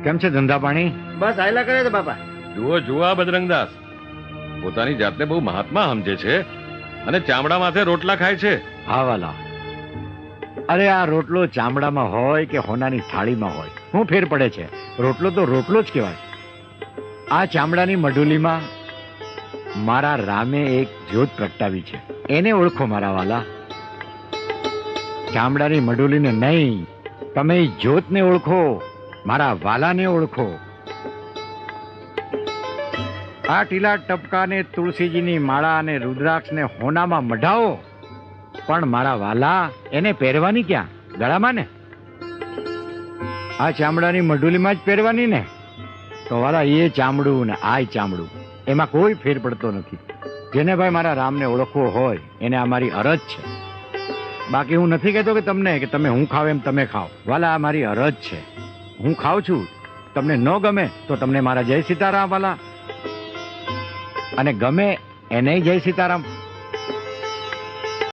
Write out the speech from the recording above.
કેમ છે ધંધા પાણી? બસ આયલા કરે છે બાપા. જુઓ જુઓ આ બજરંગદાસ પોતાની જાતને બહુ મહાત્મા સમજે છે અને ચામડા માથે રોટલા ખાય છે. હા વાલા, અરે આ રોટલો ચામડામાં હોય કે હોનાની થાળીમાં હોય, શું ફેર પડે છે? રોટલો તો રોટલો જ કહેવાય. આ ચામડાની મઢુલીમાં મારા રામે એક જ્યોત પ્રગટાવી છે, એને ઓળખો મારા વાલા. ચામડાની મઢુલીને નહીં, તમે જ્યોતને ઓળખો, મારા વાલાને ઓળખો. આ ટીલા ટપકાને તુલસીજીની માળા અને રુદ્રાક્ષને હોનામાં મઢાવો, પણ મારા વાલા એને પહેરવાની ક્યાં? ગળામાં ને? આ ચામડાની મઢુલીમાં જ પહેરવાની ને? તો વાલા એ ચામડું ને આ ચામડું એમાં કોઈ ફેર પડતો નથી. જેને ભાઈ મારા રામને ઓળખવો હોય એને આ મારી અરજ છે. બાકી હું નથી કહેતો કે તમને કે તમે હું ખાવ એમ તમે ખાઓ. વાલા આ મારી અરજ છે. હું ખાઉં છું, તમને ન ગમે તો તમને મારા જય સીતારામ વાલા, અને ગમે એને જય સીતારામ.